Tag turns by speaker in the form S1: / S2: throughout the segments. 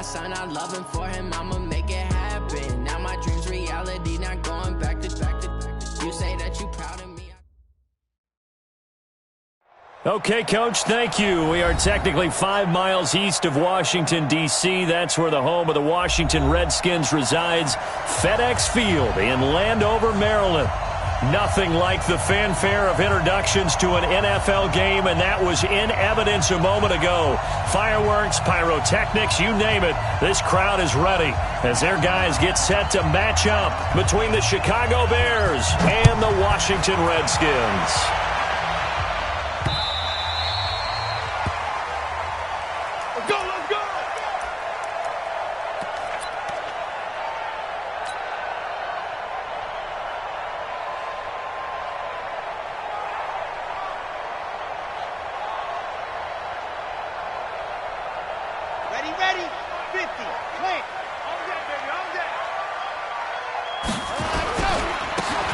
S1: son, I love him, for him, I'ma make it happen. Now my dream's reality, not going back to. You say that you proud of me.
S2: Okay, Coach, thank you. We are technically 5 miles east of Washington, D.C. That's where the home of the Washington Redskins resides. FedEx Field in Landover, Maryland. Nothing like the fanfare of introductions to an NFL game, and that was in evidence a moment ago. Fireworks, pyrotechnics, you name it. This crowd is ready as their guys get set to match up between the Chicago Bears and the Washington Redskins.
S3: Ready, 50, plant. On deck, baby, on deck.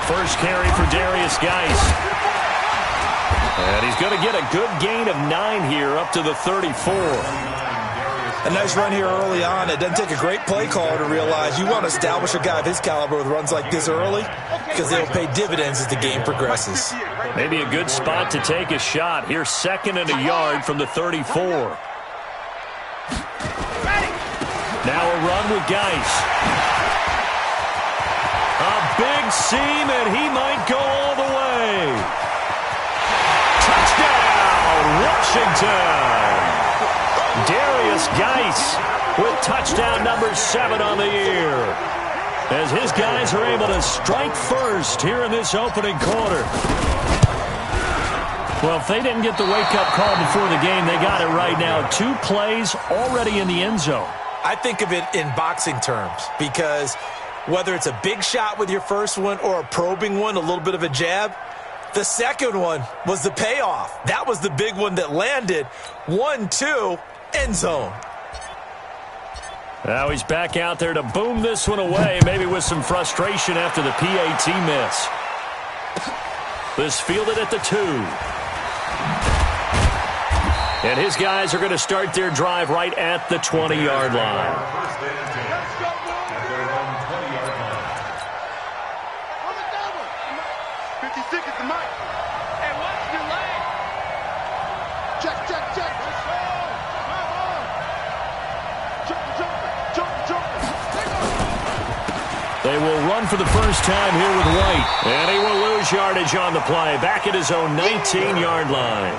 S2: First carry for Darius Geis. And he's going to get a good gain of 9 here up to the 34.
S4: A nice run here early on. It doesn't take a great play caller to realize you want to establish a guy of his caliber with runs like this early because they'll pay dividends as the game progresses.
S2: Maybe a good spot to take a shot. Here's 2nd and a yard from the 34. Now a run with Geis. A big seam, and he might go all the way. Touchdown, Washington! Darius Geis with touchdown number 7 on the year. As his guys are able to strike first here in this opening quarter. Well, if they didn't get the wake-up call before the game, they got it right now. 2 plays already in the end zone.
S4: I think of it in boxing terms because whether it's a big shot with your first one or a probing one, a little bit of a jab, the second one was the payoff. That was the big one that landed. 1-2, end zone.
S2: Now he's back out there to boom this one away, maybe with some frustration after the PAT miss. This fielded at the 2. And his guys are going to start their drive right at the 20-yard line. They will run for the first time here with White. And he will lose yardage on the play. Back at his own 19-yard line.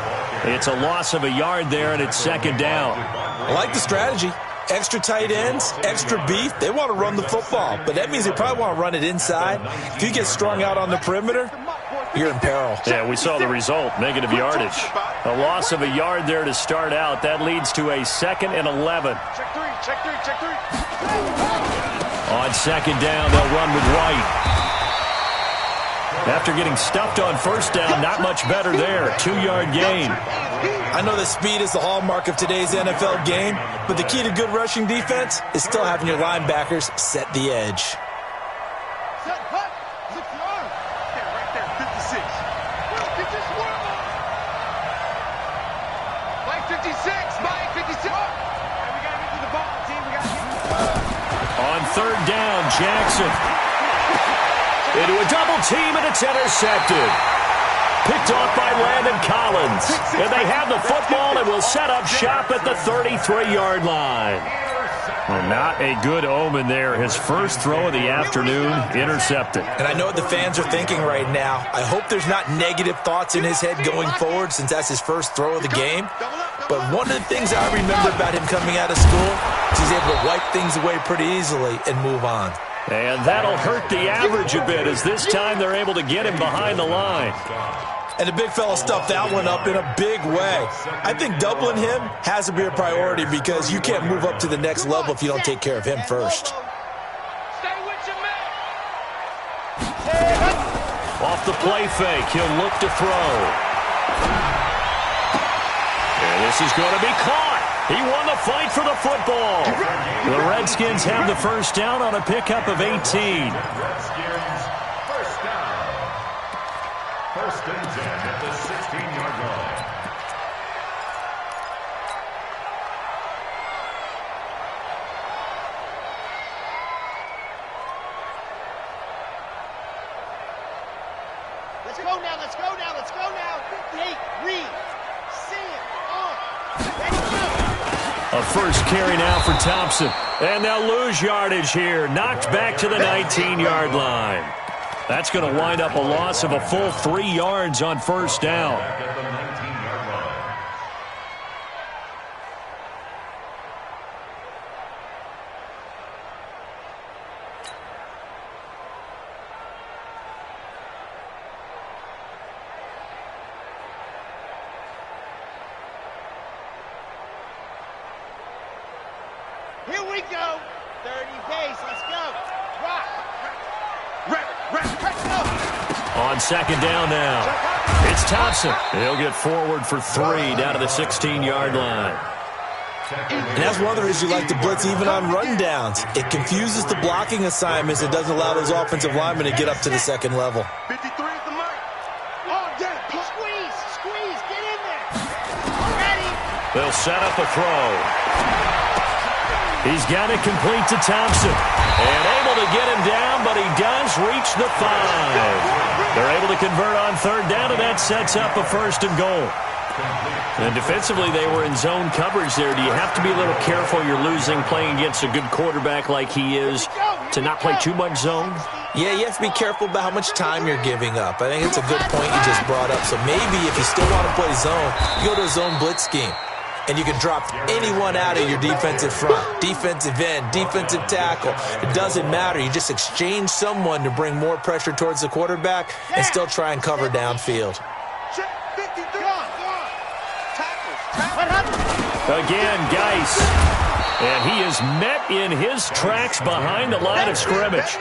S2: It's a loss of a yard there, and it's 2nd down.
S4: I like the strategy. Extra tight ends, extra beef. They want to run the football, but that means they probably want to run it inside. If you get strung out on the perimeter, you're in peril.
S2: Yeah, we saw the result, negative yardage. A loss of a yard there to start out. That leads to a 2nd and 11.
S3: Check three.
S2: On 2nd down, they'll run with White. After getting stuffed on first down, not much better there. 2-yard gain.
S4: I know that speed is the hallmark of today's NFL game, but the key to good rushing defense is still having your linebackers set the edge.
S3: Set, cut, 6 yards. Yeah, right there, 56. Get this one. Mike 56, Mike 56. Hey, we got to get to the ball, team. We got to get
S2: On 3rd down, Jackson. Into a double team, and it's intercepted. Picked off by Landon Collins. And they have the football and will set up shop at the 33-yard line. Well, not a good omen there. His first throw of the afternoon intercepted.
S4: And I know what the fans are thinking right now. I hope there's not negative thoughts in his head going forward since that's his first throw of the game. But one of the things I remember about him coming out of school is he's able to wipe things away pretty easily and move on.
S2: And that'll hurt the average a bit as this time they're able to get him behind the line.
S4: And the big fella stuffed that one up in a big way. I think doubling him has to be a priority because you can't move up to the next level if you don't take care of him first.
S3: Stay with your man.
S2: Off the play fake, he'll look to throw. And this is going to be caught. He won the fight for the football. The Redskins have the first down on a pickup of 18.
S5: First and 10 at the 16-yard line.
S3: Let's go now. Let's go now. Let's go now. Nate, read. See it. Let's go.
S2: A first carry now for Thompson. And they'll lose yardage here. Knocked back to the 19-yard line. That's going to wind up a loss of a full 3 yards on first down.
S5: At the 19-yard line.
S3: Here we go. 30 pace. Let's go. Rock. Let's go.
S2: On second down now. It's Thompson. He'll get forward for 3 down to the 16-yard line.
S4: And that's one of the reasons you like to blitz even on rundowns. It confuses the blocking assignments. It doesn't allow those offensive linemen to get up to the second level.
S3: 53 is the mark. Oh, yeah. Squeeze. Get in there. Ready.
S2: They'll set up a throw. He's got it complete to Thompson. And able to get him down, but he does reach the 5. They're able to convert on third down, and that sets up a first and goal. And defensively, they were in zone coverage there. Do you have to be a little careful you're losing playing against a good quarterback like he is to not play too much zone?
S4: Yeah, you have to be careful about how much time you're giving up. I think it's a good point you just brought up. So maybe if you still want to play zone, you go to a zone blitz scheme. And you can drop anyone out of your defensive front, defensive end, defensive tackle. It doesn't matter. You just exchange someone to bring more pressure towards the quarterback and still try and cover downfield.
S2: Again, Geis. And he is met in his tracks behind the line of scrimmage.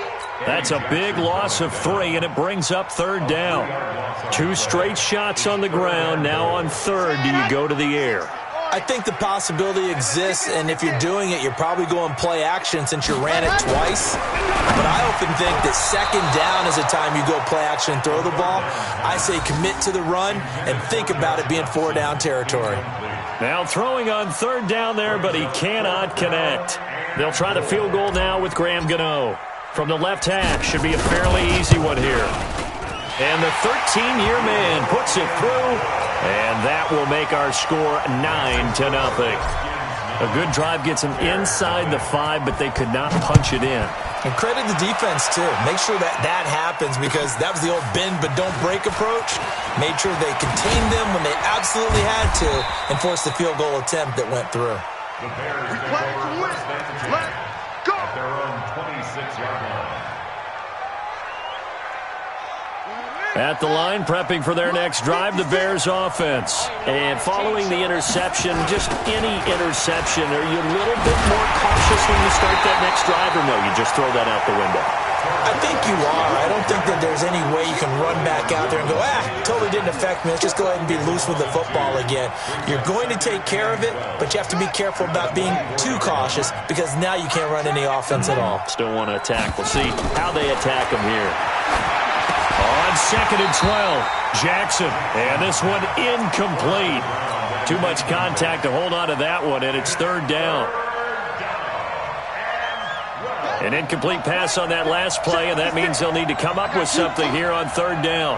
S2: That's a big loss of 3, and it brings up third down. 2 straight shots on the ground. Now on third, do you go to the air?
S4: I think the possibility exists, and if you're doing it, you're probably going play action since you ran it twice. But I often think that second down is the time you go play action and throw the ball. I say commit to the run and think about it being 4-down territory.
S2: Now throwing on third down there, but he cannot connect. They'll try the field goal now with Graham Gano. From the left hash, should be a fairly easy one here. And the 13-year man puts it through, and that will make our score 9-0. A good drive gets them inside the 5, but they could not punch it in.
S4: And credit the defense, too. Make sure that happens because that was the old bend but don't break approach. Made sure they contained them when they absolutely had to and forced the field goal attempt that went through.
S5: The Bears take over first and 10 at their own 26-yard line.
S2: At the line, prepping for their next drive, the Bears offense. And following the interception, just any interception, are you a little bit more cautious when you start that next drive, or no, you just throw that out the window?
S4: I think you are. I don't think that there's any way you can run back out there and go, totally didn't affect me. Let's just go ahead and be loose with the football again. You're going to take care of it, but you have to be careful about being too cautious because now you can't run any offense at all.
S2: Still want to attack. We'll see how they attack them here. On second and 12, Jackson. And this one incomplete. Too much contact to hold on to that one, and it's third down. An incomplete pass on that last play, and that means they'll need to come up with something here on third down.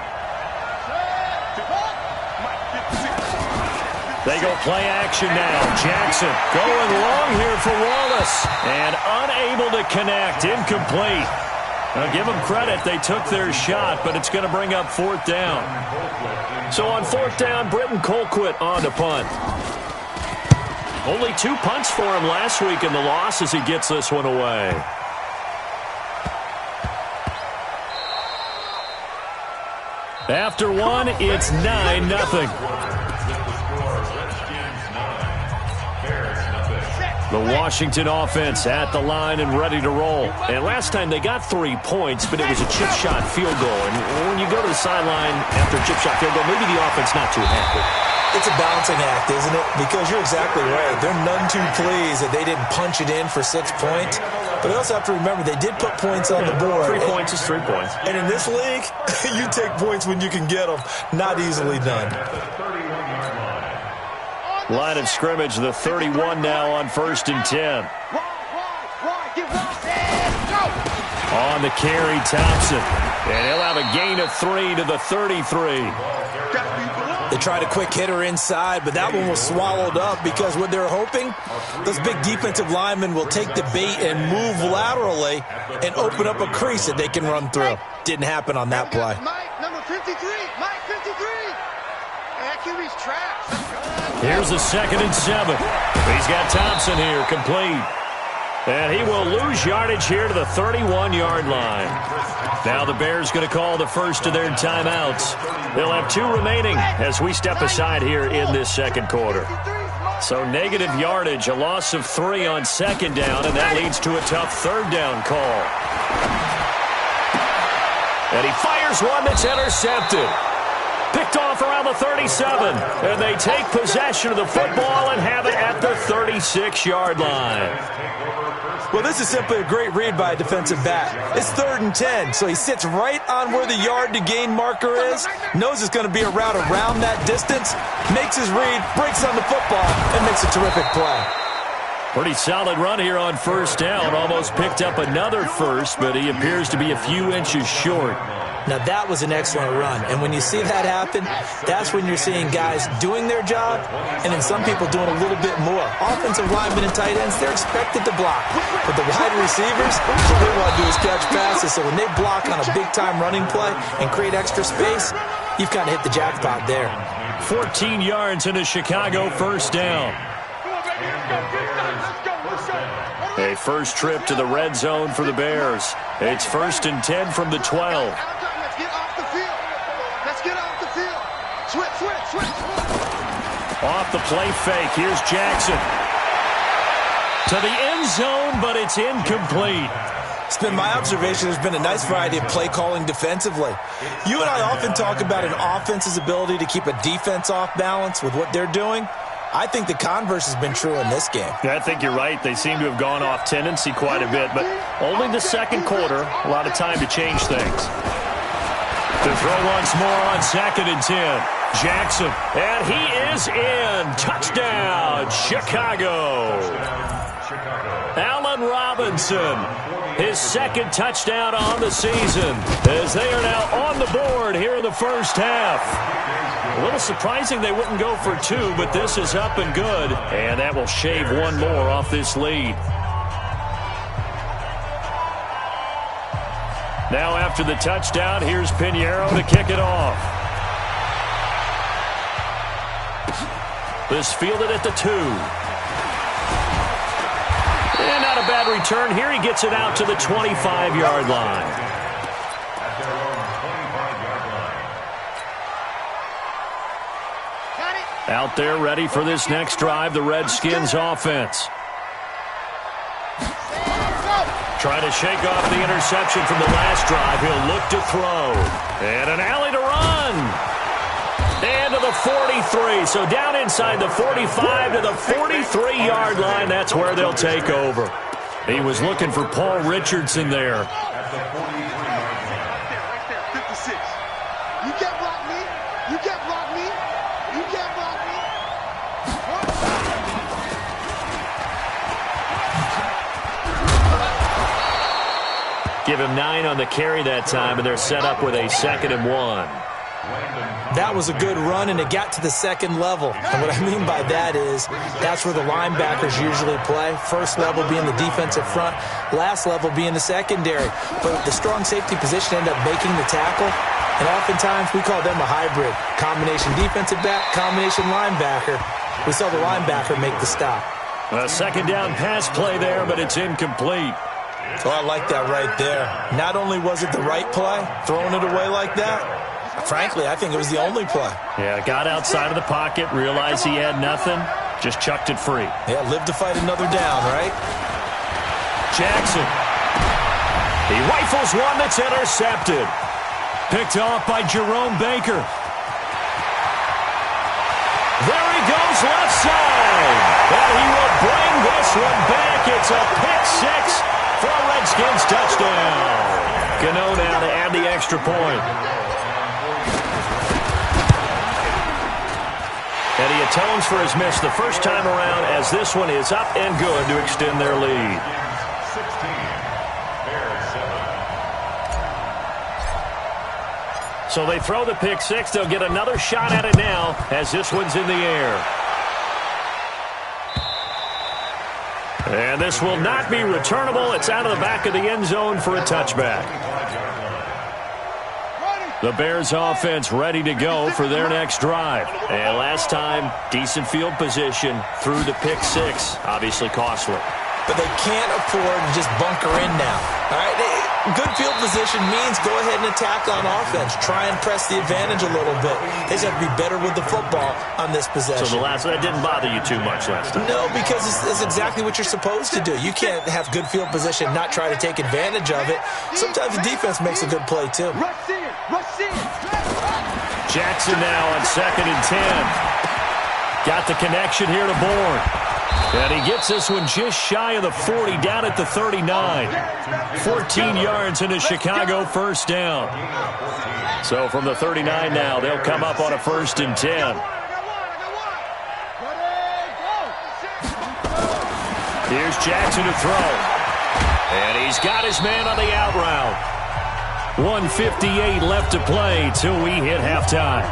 S2: They go play action now. Jackson going long here for Wallace. And unable to connect. Incomplete. Now, give them credit. They took their shot, but it's going to bring up fourth down. So on fourth down, Britton Colquitt on to punt. Only 2 punts for him last week in the loss as he gets this one away. After one, it's 9-0. The Washington offense at the line and ready to roll. And last time they got 3 points, but it was a chip shot field goal. And when you go to the sideline after a chip shot field goal, maybe the offense not too happy.
S4: It's a balancing act, isn't it? Because you're exactly right. They're none too pleased that they didn't punch it in for 6 points. But they also have to remember they did put points on the board.
S2: 3 points is 3 points.
S4: And in this league, you take points when you can get them. Not easily done.
S2: Line of scrimmage, the 31 now on first and 10. On the carry, Thompson. And he'll have a gain of 3 to the 33.
S4: They tried a quick hitter inside, but that one was swallowed up because what they're hoping, those big defensive linemen will take the bait and move laterally and open up a crease that they can run through. Didn't happen on that play.
S3: Mike, number 53. Mike, 53. That QB's trash.
S2: Here's a 2nd and 7. He's got Thompson here, complete. And he will lose yardage here to the 31-yard line. Now the Bears going to call the first of their timeouts. They'll have 2 remaining as we step aside here in this second quarter. So negative yardage, a loss of 3 on 2nd down, and that leads to a tough 3rd down call. And he fires one that's intercepted. Picked off around the 37, and they take possession of the football and have it at the 36-yard line.
S4: Well, this is simply a great read by a defensive back. It's 3rd and 10, so he sits right on where the yard-to-gain marker is, knows it's going to be a route around that distance, makes his read, breaks on the football, and makes a terrific play.
S2: Pretty solid run here on 1st down. Almost picked up another first, but he appears to be a few inches short.
S4: Now, that was an excellent run, and when you see that happen, that's when you're seeing guys doing their job, and then some people doing a little bit more. Offensive linemen and tight ends, they're expected to block, but the wide receivers, all they want to do is catch passes, so when they block on a big-time running play and create extra space, you've kind of hit the jackpot there.
S2: 14 yards into Chicago, 1st down. A first trip to the red zone for the Bears. It's 1st and 10 from the 12.
S3: Let's get off the field. Let's get off the field. Switch.
S2: Off the play fake. Here's Jackson. To the end zone, but it's incomplete.
S4: It's been my observation there's been a nice variety of play calling defensively. You and I often talk about an offense's ability to keep a defense off balance with what they're doing. I think the converse has been true in this game.
S2: Yeah, I think you're right. They seem to have gone off tendency quite a bit, but only the second quarter, a lot of time to change things. To throw once more on 2nd and 10. Jackson, and he is in. Touchdown, Chicago. Allen Robinson, his 2nd touchdown on the season, as they are now on the board here in the first half. A little surprising they wouldn't go for 2, but this is up and good, and that will shave 1 more off this lead. Now after the touchdown, here's Pinheiro to kick it off. This fielded at the 2. And not a bad return here. He gets it out to the 25-yard line. Out there ready for this next drive, the Redskins offense. Trying to shake off the interception from the last drive. He'll look to throw. And an alley to run. And to the 43. So down inside the 45 to the 43-yard line. That's where they'll take over. He was looking for Paul Richardson there.
S3: Right there, 56. You can't block me. You can't block me. You can't block me.
S2: Give him 9 on the carry that time, and they're set up with a 2nd and 1.
S4: That was a good run, and it got to the 2nd level. And what I mean by that is that's where the linebackers usually play. First level being the defensive front, last level being the secondary. But the strong safety position ended up making the tackle, and oftentimes we call them a hybrid. Combination defensive back, combination linebacker. We saw the linebacker make the stop.
S2: A 2nd down pass play there, but it's incomplete.
S4: So I like that right there. Not only was it the right play, throwing it away like that, frankly, I think it was the only play.
S2: Yeah, got outside of the pocket, realized he had nothing, just chucked it free.
S4: Yeah, live to fight another down, right?
S2: Jackson. He rifles one that's intercepted. Picked off by Jerome Baker. There he goes left side. And he will bring this one back. It's a pick 6 for a Redskins touchdown. Gano now to add the extra point. And he atones for his miss the first time around as this one is up and good to extend their lead. So they throw the pick six. They'll get another shot at it now as this one's in the air. And this will not be returnable. It's out of the back of the end zone for a touchback. The Bears offense ready to go for their next drive. And last time, decent field position through the pick six. Obviously costly.
S4: But they can't afford to just bunker in now. All right, good field position means go ahead and attack on offense. Try and press the advantage a little bit. They just have to be better with the football on this possession.
S2: So that didn't bother you too much last time?
S4: No, because it's exactly what you're supposed to do. You can't have good field position, not try to take advantage of it. Sometimes the defense makes a good play, too.
S2: Jackson now on 2nd and 10. Got the connection here to Bourne. And he gets this one just shy of the 40, down at the 39. 14 yards into Chicago, first down. So from the 39 now, they'll come up on a 1st and 10. Here's Jackson to throw. And he's got his man on the out route. 1:58 left to play till we hit halftime.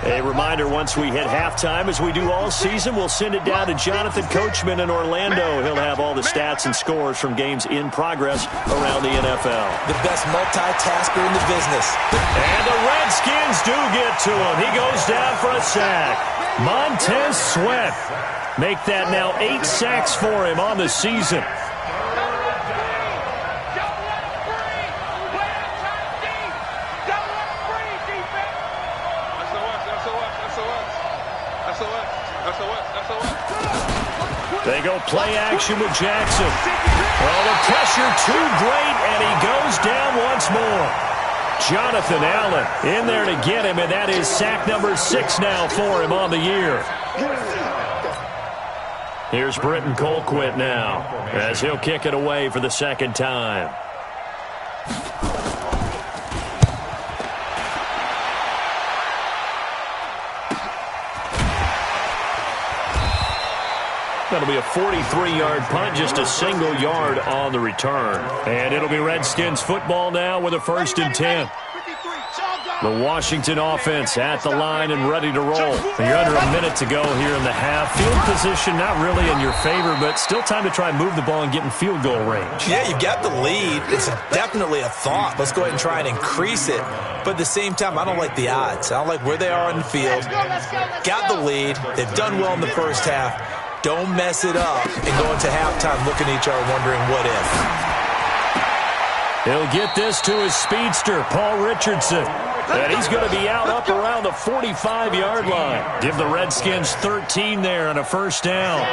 S2: A reminder, once we hit halftime, as we do all season, we'll send it down to Jonathan Coachman in Orlando. He'll have all the stats and scores from games in progress around the NFL.
S4: The best multitasker in the business.
S2: And the Redskins do get to him. He goes down for a sack. Montez Sweat. Make that now 8 sacks for him on the season. They go play action with Jackson. Well, the pressure too great, and he goes down once more. Jonathan Allen in there to get him, and that is sack number 6 now for him on the year. Here's Britton Colquitt now as he'll kick it away for the 2nd time. That'll be a 43-yard punt, just a single yard on the return. And it'll be Redskins football now with a 1st and 10. The Washington offense at the line and ready to roll. You're under a minute to go here in the half. Field position not really in your favor, but still time to try and move the ball and get in field goal range.
S4: Yeah, you've got the lead. It's definitely a thought. Let's go ahead and try and increase it. But at the same time, I don't like the odds. I don't like where they are on the field. Got the lead. They've done well in the first half. Don't mess it up and go into halftime looking at each other wondering what if.
S2: He'll get this to his speedster, Paul Richardson. And he's going to be out up around the 45-yard line. Give the Redskins 13 there and a 1st down.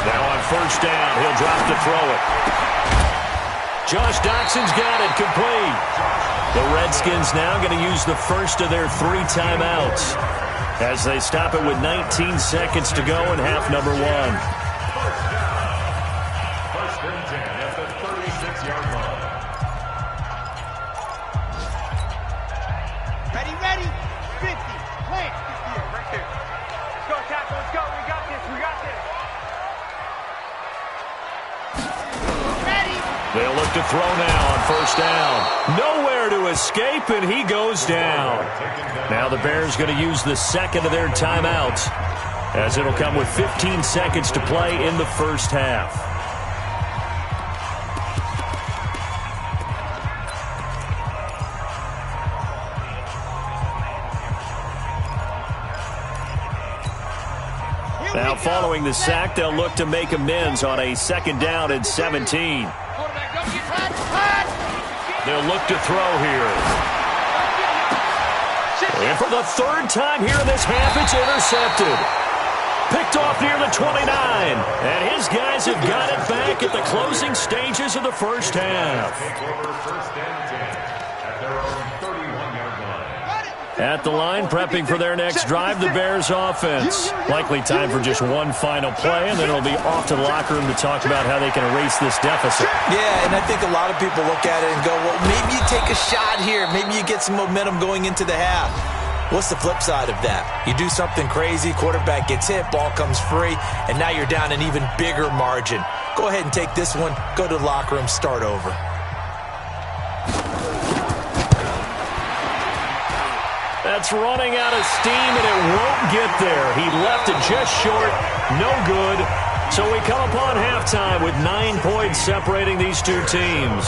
S2: Now on 1st down, he'll drop to throw it. Josh Doxson's got it, complete. The Redskins now going to use the first of their 3 timeouts as they stop it with 19 seconds to go in half number 1.
S5: 1st and 10 at the 36-yard line.
S3: Ready, 50, plant. Right there. Let's go, tackle, let's go. We got this. Ready.
S2: They'll look to throw now on 1st down. Nowhere to escape, and he goes down. Now the Bears going to use the 2nd of their timeouts as it'll come with 15 seconds to play in the first half. Now following the sack, they'll look to make amends on a 2nd down and 17. They'll look to throw here. And for the 3rd time here in this half, it's intercepted. Picked off near the 29. And his guys have got it back at the closing stages of the first half. At the line, prepping for their next drive, the Bears offense. Likely time for just one final play, and then it'll be off to the locker room to talk about how they can erase this deficit.
S4: Yeah, and I think a lot of people look at it and go, well, maybe you take a shot here. Maybe you get some momentum going into the half. What's the flip side of that? You do something crazy, quarterback gets hit, ball comes free, and now you're down an even bigger margin. Go ahead and take this one, go to the locker room, start over.
S2: That's running out of steam, and it won't get there. He left it just short. No good. So we come upon halftime with 9 points separating these two teams.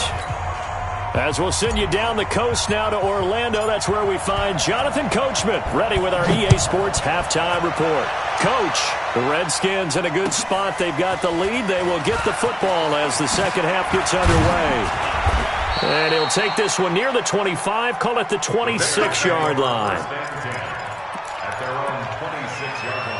S2: As we'll send you down the coast now to Orlando, that's where we find Jonathan Coachman ready with our EA Sports halftime report. Coach, the Redskins in a good spot. They've got the lead. They will get the football as the second half gets underway. And he'll take this one near the 25, call it the 26-yard line.
S5: At their own 26-yard line.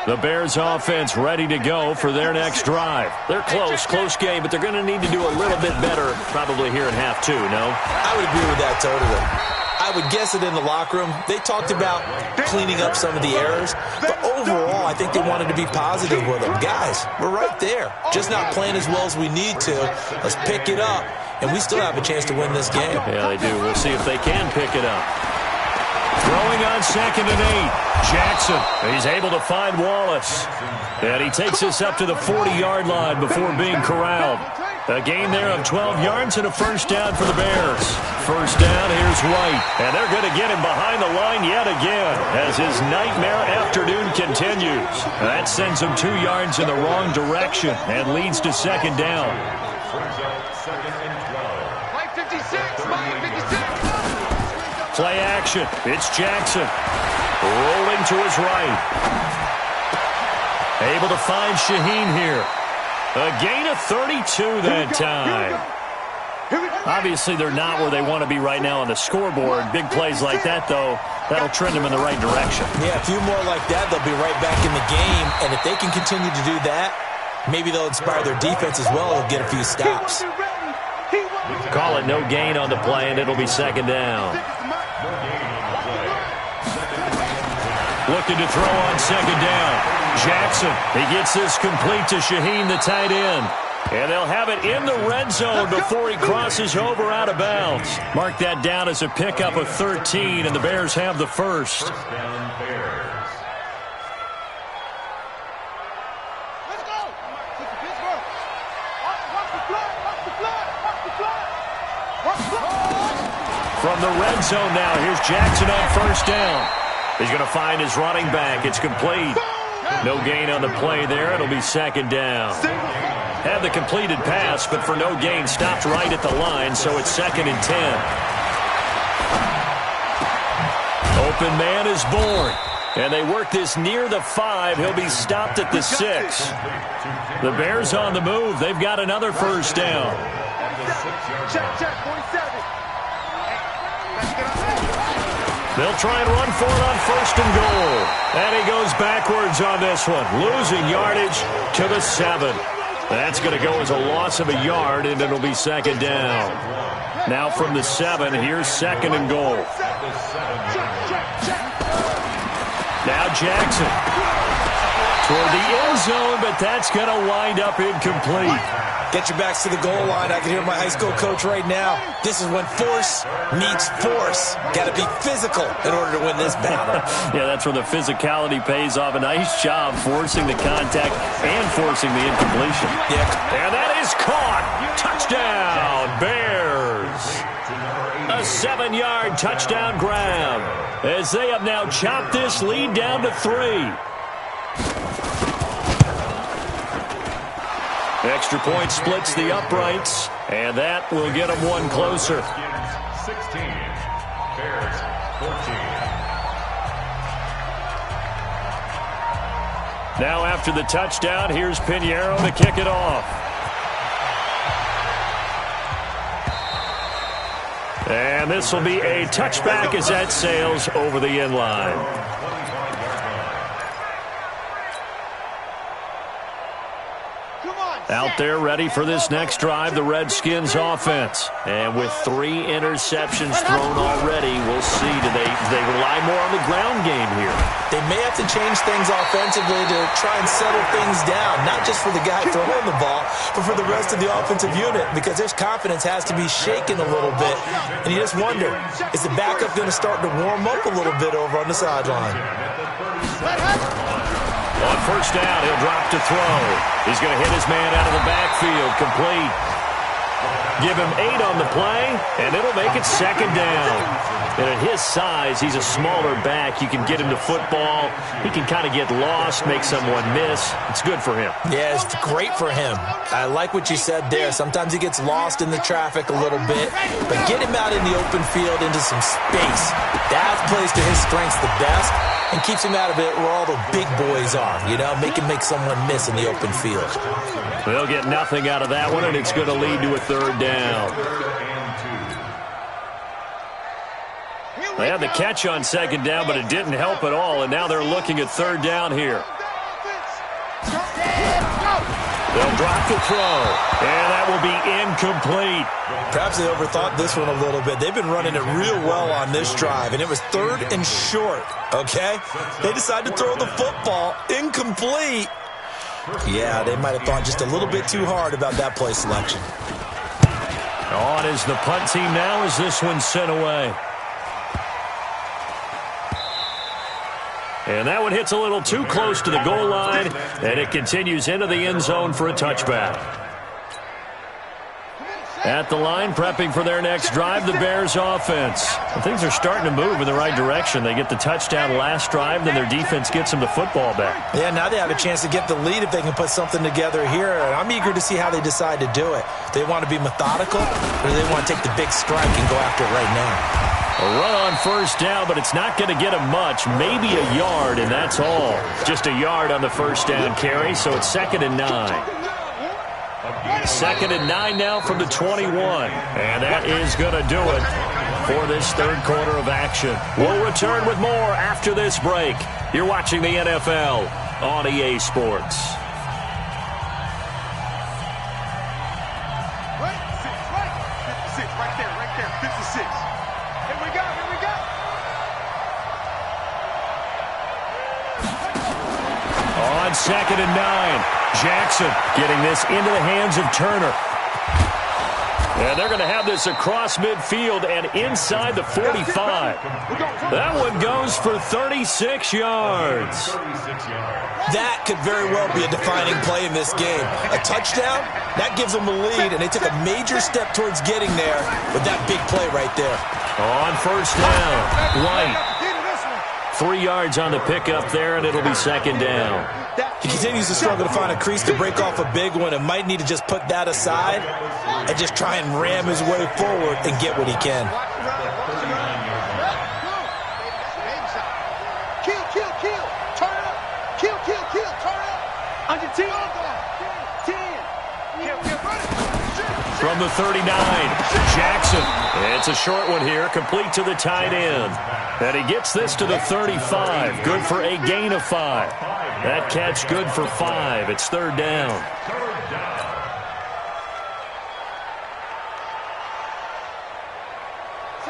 S2: The Bears offense ready to go for their next drive. They're close game, but they're going to need to do a little bit better probably here in half two, no?
S4: I would agree with that totally. I would guess it in the locker room. They talked about cleaning up some of the errors, but overall, I think they wanted to be positive with them. Guys, we're right there. Just not playing as well as we need to. Let's pick it up, and we still have a chance to win this game.
S2: Yeah, they do. We'll see if they can pick it up. Throwing on 2nd and 8. Jackson, he's able to find Wallace. And he takes us up to the 40-yard line before being corralled. A gain there of 12 yards and a first down for the Bears. First down, here's White. And they're going to get him behind the line yet again as his nightmare afternoon continues. That sends him 2 yards in the wrong direction and leads to second down.
S5: Second and 12.
S3: Mike 56, Mike 56.
S2: Play action. It's Jackson. Rolling to his right. Able to find Shaheen here. A gain of 32 that time. Obviously, they're not where they want to be right now on the scoreboard. Big plays like that, though, that'll trend them in the right direction.
S4: Yeah, a few more like that, they'll be right back in the game. And if they can continue to do that, maybe they'll inspire their defense as well and get a few stops.
S2: Call it no gain on the play, and it'll be second down. Looking to throw on second down. Jackson, he gets this complete to Shaheen, the tight end. And they'll have it in the red zone before he crosses over out of bounds. Mark that down as a pickup of 13, and the Bears have the first.
S5: First down, Bears.
S3: Let's go. Pittsburgh. Watch the flag. Watch the flag. Watch the flag. Watch the flag.
S2: From the red zone now, here's Jackson on first down. He's going to find his running back. It's complete. No gain on the play there. It'll be second down. Had the completed pass, but for no gain, stopped right at the line, so it's 2nd and 10. Open man is born. And they work this near the 5. He'll be stopped at the 6. The Bears on the move. They've got another first down.
S3: Check, 47.
S2: They'll try and run for it on first and goal. And he goes backwards on this one, losing yardage to the 7. That's going to go as a loss of a yard, and it'll be second down. Now from the 7, here's 2nd and goal. Now Jackson toward the end zone, but that's going to wind up incomplete.
S4: Get your backs to the goal line. I can hear my high school coach right now. This is when force meets force. Got to be physical in order to win this battle.
S2: Yeah, that's where the physicality pays off. A nice job forcing the contact and forcing the incompletion.
S4: Yeah.
S2: And that is caught. Touchdown, Bears. A 7-yard touchdown grab as they have now chopped this lead down to 3. Extra point splits the uprights, and that will get them one closer.
S5: 16, Bears 14.
S2: Now after the touchdown, here's Pinheiro to kick it off. And this will be a touchback as that sails over the end line.
S3: Come on,
S2: Out there ready for this next drive, the Redskins offense. And with 3 interceptions thrown already, we'll see. Do they rely more on the ground game here?
S4: They may have to change things offensively to try and settle things down, not just for the guy throwing the ball, but for the rest of the offensive unit, because their confidence has to be shaken a little bit. And you just wonder, is the backup going to start to warm up a little bit over on the sideline?
S2: On first down, he'll drop to throw. He's going to hit his man out of the backfield, complete. Give him 8 on the play, and it'll make it second down. And at his size, he's a smaller back. You can get him to football. He can kind of get lost, make someone miss. It's good for him.
S4: Yeah, it's great for him. I like what you said there. Sometimes he gets lost in the traffic a little bit, but get him out in the open field into some space. That plays to his strengths the best and keeps him out of it where all the big boys are, you know, make him make someone miss in the open field.
S2: They'll get nothing out of that one, and it's going to lead to a third down. They had the catch on second down, but it didn't help at all, and now they're looking at third down here. They'll drop the throw, and that will be incomplete.
S4: Perhaps they overthought this one a little bit. They've been running it real well on this drive, and it was 3rd and short, okay? They decided to throw the football incomplete. Yeah, they might have thought just a little bit too hard about that play selection.
S2: On is the punt team now as this one's sent away. And that one hits a little too close to the goal line, and it continues into the end zone for a touchback. At the line, prepping for their next drive, the Bears offense. Things are starting to move in the right direction. They get the touchdown last drive, then their defense gets them the football back.
S4: Yeah, now they have a chance to get the lead if they can put something together here, and I'm eager to see how they decide to do it. Do they want to be methodical, or do they want to take the big strike and go after it right now?
S2: A run on first down, but it's not going to get him much. Maybe a yard, and that's all. Just a yard on the first down carry, so it's 2nd and 9. 2nd and 9 now from the 21. And that is going to do it for this third quarter of action. We'll return with more after this break. You're watching the NFL on EA Sports. On 2nd and 9, Jackson getting this into the hands of Turner. And they're going to have this across midfield and inside the 45. That one goes for 36 yards.
S4: That could very well be a defining play in this game. A touchdown, that gives them the lead, and they took a major step towards getting there with that big play right there.
S2: On first down, White. 3 yards on the pickup there, and it'll be 2nd down.
S4: He continues to struggle to find a crease to break off a big one and might need to just put that aside and just try and ram his way forward and get what he can.
S3: Kill. Turn up. Kill. Turn up. Under 10. 10.
S2: From the 39, Jackson. It's a short one here, complete to the tight end. And he gets this to the 35, good for a gain of 5. That catch good for 5. It's 3rd down.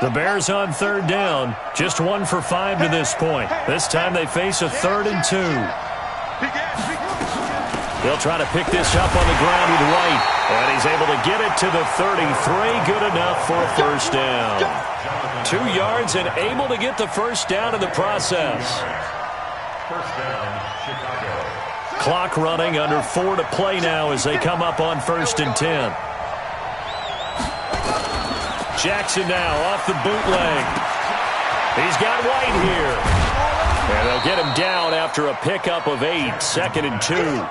S2: The Bears on 3rd down, just 1 for 5 to this point. This time they face a 3rd and 2. They'll try to pick this up on the ground with White. And he's able to get it to the 33. Good enough for a first down. 2 yards and able to get the first down in the process.
S5: First down, Chicago.
S2: Clock running, under 4 to play now as they come up on 1st and 10. Jackson now off the bootleg. He's got White here. And they'll get him down after a pickup of 8, 2nd and 2.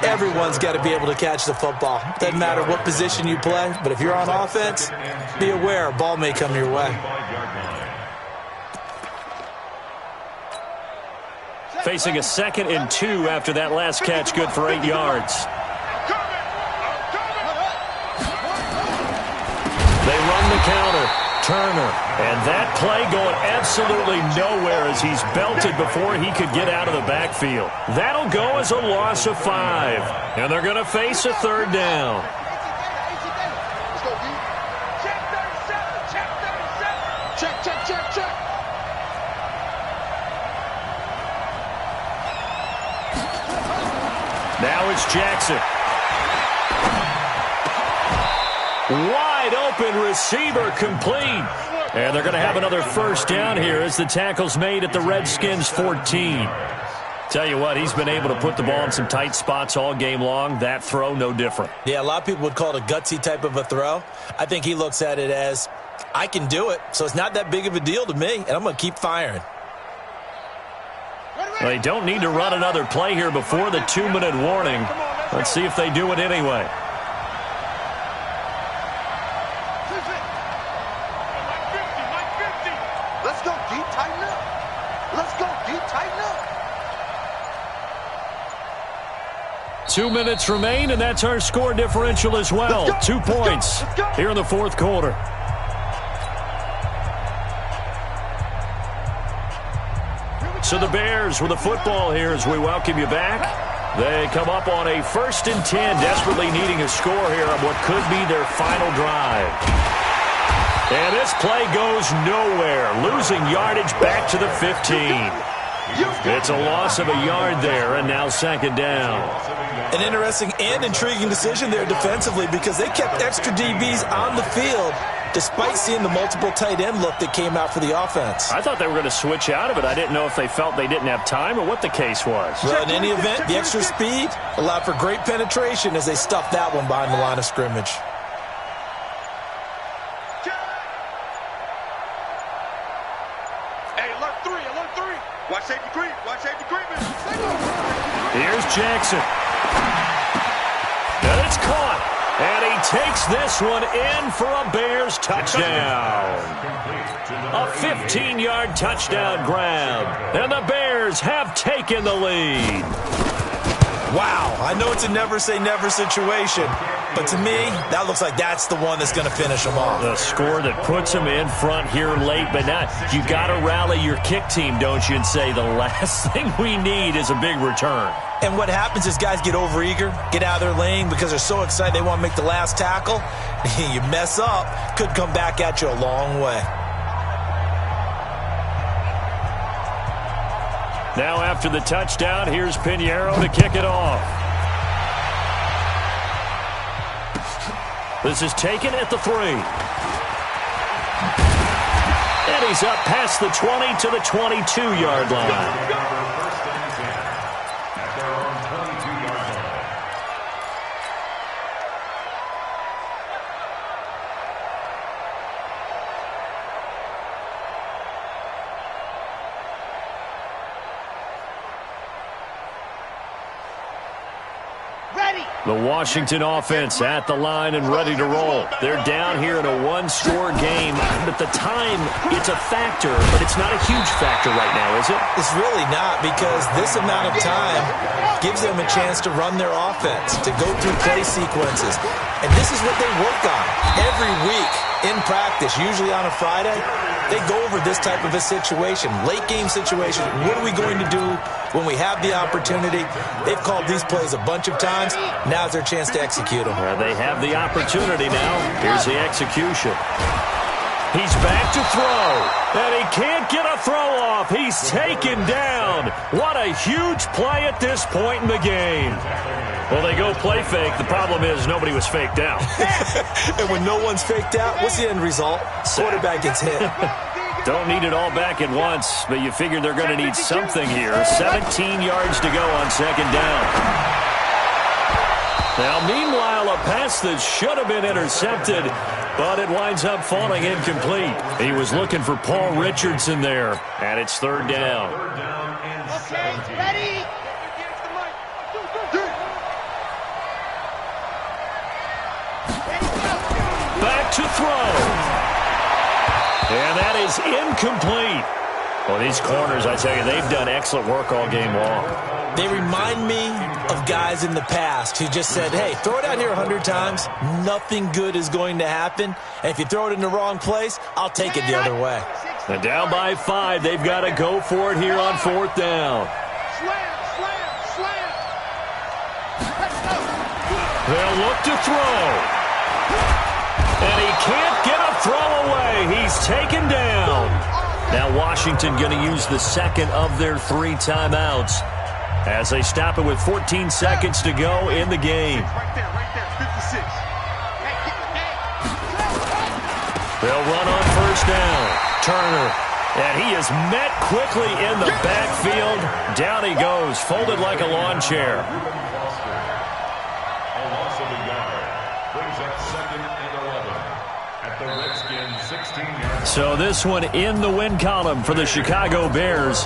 S4: Everyone's got to be able to catch the football. Doesn't matter what position you play, but if you're on offense, be aware a ball may come your way.
S2: Facing a 2nd and 2 after that last catch, good for 8 yards. They run the counter. returner. And that play going absolutely nowhere as he's belted before he could get out of the backfield. That'll go as a loss of 5. And they're going to face a third down.
S3: Let's go, D. Check 37. Check 37. Check, check, check, check.
S2: Now it's Jackson. Wide open receiver complete. And they're going to have another first down here as the tackle's made at the Redskins 14. Tell you what, he's been able to put the ball in some tight spots all game long. That throw, no different.
S4: Yeah, a lot of people would call it a gutsy type of a throw. I think he looks at it as, I can do it, so it's not that big of a deal to me, and I'm going to keep firing.
S2: Well, they don't need to run another play here before the 2-minute warning. Let's see if they do it anyway.
S3: Let's go, D. Tighten up. Let's go, D. Tighten up.
S2: 2 minutes remain, and that's our score differential as well. 2 points here in the fourth quarter. So the Bears with the football here as we welcome you back. They come up on a 1st and 10, desperately needing a score here on what could be their final drive. And this play goes nowhere, losing yardage back to the 15. It's a loss of a yard there, and now 2nd down.
S4: An interesting and intriguing decision there defensively because they kept extra DBs on the field despite seeing the multiple tight end look that came out for the offense.
S2: I thought they were going to switch out of it. I didn't know if they felt they didn't have time or what the case was.
S4: Well, in any event, the extra speed allowed for great penetration as they stuffed that one behind the line of scrimmage.
S3: Hey, alert 3, alert 3. Watch safety creep, watch safety creeping.
S2: Here's Jackson. And it's caught. And he takes this one in for a Bears touchdown. A 15-yard touchdown grab. And the Bears have taken the lead.
S4: Wow, I know it's a never-say-never situation, but to me, that looks like that's the one that's going to finish them off.
S2: The score that puts them in front here late, but now you got to rally your kick team, don't you, and say the last thing we need is a big return.
S4: And what happens is guys get overeager, get out of their lane because they're so excited they want to make the last tackle. You mess up, could come back at you a long way.
S2: Now after the touchdown, here's Pinheiro to kick it off. This is taken at the 3. And he's up past the 20 to the 22-yard line. The Washington offense at the line and ready to roll. They're down here in a one-score game. At the time, it's a factor, but it's not a huge factor right now, is it?
S4: It's really not because this amount of time gives them a chance to run their offense, to go through play sequences. And this is what they work on every week in practice, usually on a Friday. They go over this type of a situation, late-game situation. What are we going to do when we have the opportunity? They've called these plays a bunch of times. Now's their chance to execute them.
S2: They have the opportunity now. Here's the execution. He's back to throw, and he can't get a throw off. He's taken down. What a huge play at this point in the game. Well, they go play fake. The problem is nobody was faked out.
S4: And when no one's faked out, what's the end result? Quarterback gets hit.
S2: Don't need it all back at once, but you figure they're going to need something here. 17 yards to go on 2nd down. Now, meanwhile, a pass that should have been intercepted, but it winds up falling incomplete. He was looking for Paul Richardson there, and it's 3rd down.
S3: Okay, ready?
S2: Back to throw. And that is incomplete. Well, these corners, I tell you, they've done excellent work all game long.
S4: They remind me of guys in the past who just said, hey, throw it out here 100 times. Nothing good is going to happen. And if you throw it in the wrong place, I'll take it the other way.
S2: And down by 5, they've got to go for it here on 4th down. They'll look to throw. And he can't get a throw away. He's taken down. Now Washington going to use the second of their 3 timeouts as they stop it with 14 seconds to go in the game.
S3: Right there, 56.
S2: They'll run on 1st down. Turner. And he is met quickly in the backfield. Down he goes, folded like a lawn chair.
S5: A loss of a yard brings up 2nd and 11 at the Redskins' 16-yard line.
S2: So this one in the win column for the Chicago Bears.